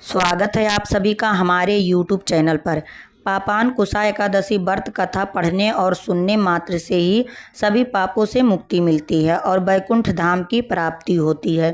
स्वागत है आप सभी का हमारे YouTube चैनल पर। पापान कुशा एकादशी व्रत कथा पढ़ने और सुनने मात्र से ही सभी पापों से मुक्ति मिलती है और वैकुंठ धाम की प्राप्ति होती है।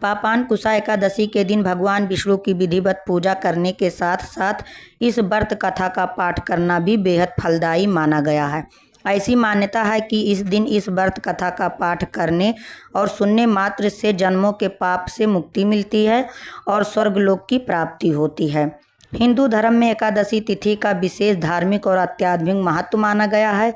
पापान कुशा एकादशी के दिन भगवान विष्णु की विधिवत पूजा करने के साथ साथ इस व्रत कथा का पाठ करना भी बेहद फलदायी माना गया है। ऐसी मान्यता है कि इस दिन इस व्रत कथा का पाठ करने और सुनने मात्र से जन्मों के पाप से मुक्ति मिलती है और स्वर्गलोक की प्राप्ति होती है। हिंदू धर्म में एकादशी तिथि का विशेष धार्मिक और आध्यात्मिक महत्व माना गया है।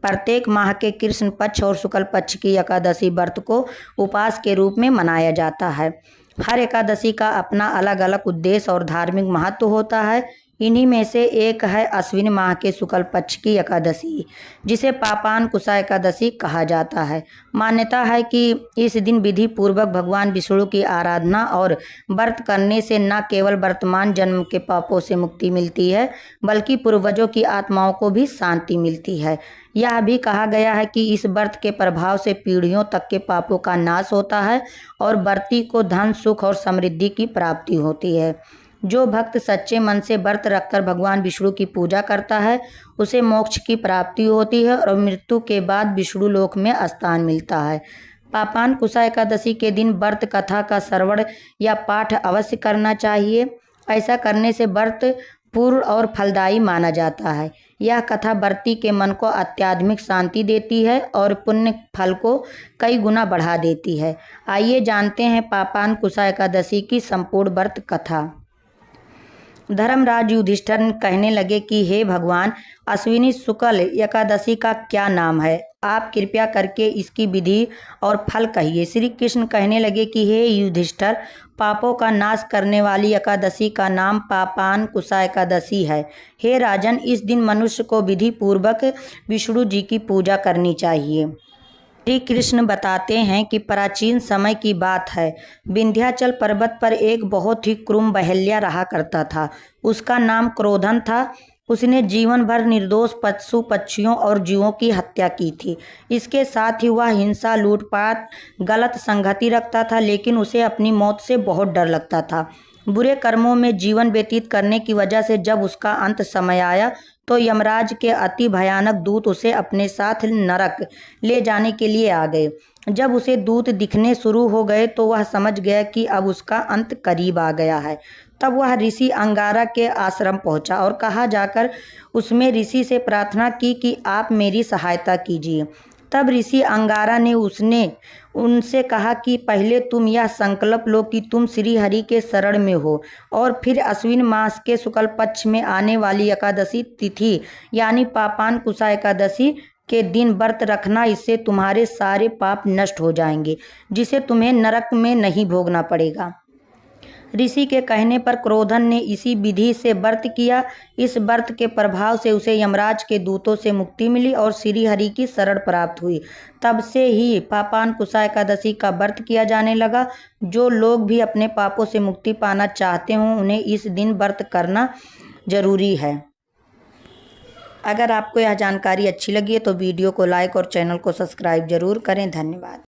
प्रत्येक माह के कृष्ण पक्ष और शुक्ल पक्ष की एकादशी व्रत को उपवास के रूप में मनाया जाता है। हर एकादशी का अपना अलग अलग उद्देश्य और धार्मिक महत्व होता है। इन्हीं में से एक है अश्विन माह के शुक्ल पक्ष की एकादशी, जिसे पापान कुशा एकादशी कहा जाता है। मान्यता है कि इस दिन विधि पूर्वक भगवान विष्णु की आराधना और व्रत करने से न केवल वर्तमान जन्म के पापों से मुक्ति मिलती है, बल्कि पूर्वजों की आत्माओं को भी शांति मिलती है। यह भी कहा गया है कि इस व्रत के प्रभाव से पीढ़ियों तक के पापों का नाश होता है और व्रती को धन, सुख और समृद्धि की प्राप्ति होती है। जो भक्त सच्चे मन से व्रत रखकर भगवान विष्णु की पूजा करता है, उसे मोक्ष की प्राप्ति होती है और मृत्यु के बाद विष्णु लोक में स्थान मिलता है। पापान कुशा एकादशी के दिन व्रत कथा का श्रवण या पाठ अवश्य करना चाहिए। ऐसा करने से व्रत पूर्ण और फलदायी माना जाता है। यह कथा व्रती के मन को आध्यात्मिक शांति देती है और पुण्य फल को कई गुना बढ़ा देती है। आइए जानते हैं पापान कुशा एकादशी की संपूर्ण व्रत कथा। धर्मराज युधिष्ठिर कहने लगे कि हे भगवान, अश्विनी शुक्ल एकादशी का क्या नाम है? आप कृपया करके इसकी विधि और फल कहिए। श्री कृष्ण कहने लगे कि हे युधिष्ठिर, पापों का नाश करने वाली एकादशी का नाम पापान कुशा एकादशी है। हे राजन, इस दिन मनुष्य को विधि पूर्वक विष्णु जी की पूजा करनी चाहिए। श्री कृष्ण बताते हैं कि प्राचीन समय की बात है। विंध्याचल पर्वत पर एक बहुत ही क्रूर बहल्या रहा करता था। उसका नाम क्रोधन था। उसने जीवन भर निर्दोष पशु पक्षियों और जीवों की हत्या की थी। इसके साथ ही वह हिंसा, लूटपाट, गलत संगति रखता था, लेकिन उसे अपनी मौत से बहुत डर लगता था। बुरे कर्मों में जीवन व्यतीत करने की वजह से जब उसका अंत समय आया तो यमराज के अति भयानक दूत उसे अपने साथ नरक ले जाने के लिए आ गए। जब उसे दूत दिखने शुरू हो गए तो वह समझ गया कि अब उसका अंत करीब आ गया है। तब वह ऋषि अंगारा के आश्रम पहुंचा और कहा जाकर उसमें ऋषि से प्रार्थना की कि आप मेरी सहायता कीजिए। तब ऋषि अंगारा ने उनसे कहा कि पहले तुम यह संकल्प लो कि तुम श्री हरि के शरण में हो और फिर अश्विन मास के शुक्ल पक्ष में आने वाली एकादशी तिथि यानी पापान कुशा एकादशी के दिन व्रत रखना। इससे तुम्हारे सारे पाप नष्ट हो जाएंगे, जिसे तुम्हें नरक में नहीं भोगना पड़ेगा। ऋषि के कहने पर क्रोधन ने इसी विधि से व्रत किया। इस व्रत के प्रभाव से उसे यमराज के दूतों से मुक्ति मिली और श्री हरि की शरण प्राप्त हुई। तब से ही पापान कुशा एकादशी का व्रत किया जाने लगा। जो लोग भी अपने पापों से मुक्ति पाना चाहते हों, उन्हें इस दिन व्रत करना जरूरी है। अगर आपको यह जानकारी अच्छी लगी है तो वीडियो को लाइक और चैनल को सब्सक्राइब जरूर करें। धन्यवाद।